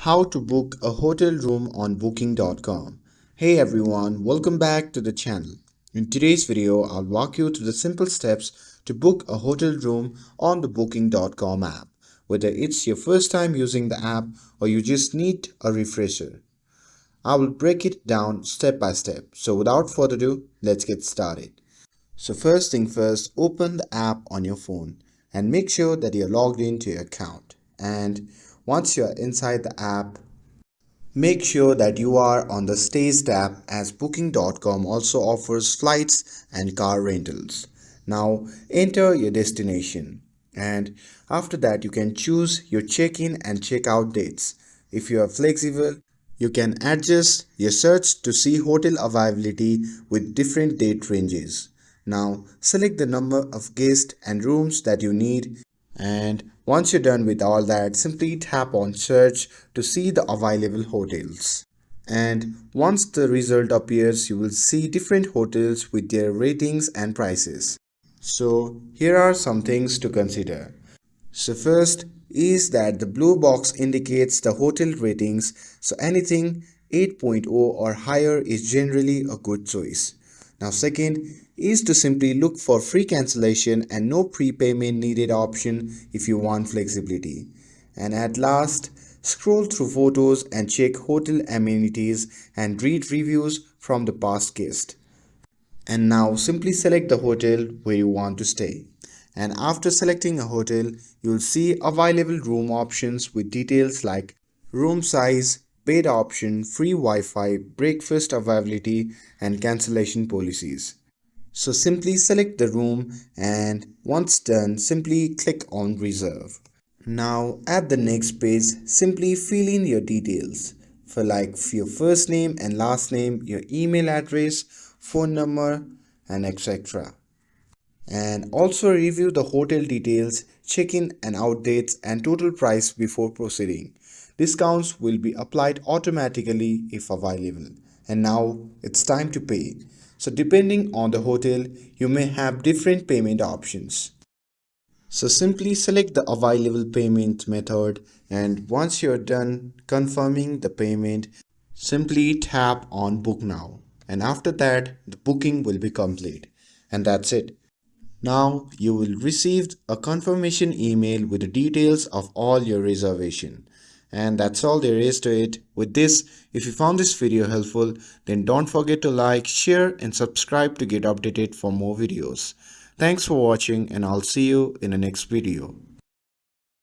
How to book a hotel room on booking.com. Hey everyone, welcome back to the channel. In today's video, I'll walk you through the simple steps to book a hotel room on the booking.com app, whether it's your first time using the app or you just need a refresher. I will break it down step by step. So without further ado, let's get started. So first thing first, open the app on your phone and make sure that you're logged into your account. And once you're inside the app, make sure that you are on the Stays tab as booking.com also offers flights and car rentals. Now enter your destination and after that you can choose your check-in and check-out dates. If you are flexible, you can adjust your search to see hotel availability with different date ranges. Now select the number of guests and rooms that you need, and once you're done with all that, simply tap on search to see the available hotels. And once the result appears, you will see different hotels with their ratings and prices. So here are some things to consider. So first is that the blue box indicates the hotel ratings, so anything 8.0 or higher is generally a good choice. Now second is to simply look for free cancellation and no prepayment needed option if you want flexibility. And at last, scroll through photos and check hotel amenities and read reviews from the past guest. And now simply select the hotel where you want to stay. And after selecting a hotel, you'll see available room options with details like room size, bed option, free Wi-Fi, breakfast availability, and cancellation policies. So simply select the room and once done, simply click on reserve. Now at the next page, simply fill in your details for your first name and last name, your email address, phone number, and etc. And also review the hotel details, check-in and out dates, and total price before proceeding. Discounts will be applied automatically if available. And now it's time to pay. So depending on the hotel, you may have different payment options. So simply select the available payment method, and once you're done confirming the payment, simply tap on book now. And after that, the booking will be complete. And that's it. Now you will receive a confirmation email with the details of all your reservation. And that's all there is to it. With this, if you found this video helpful, then don't forget to like, share and subscribe to get updated for more videos. Thanks for watching and I'll see you in the next video.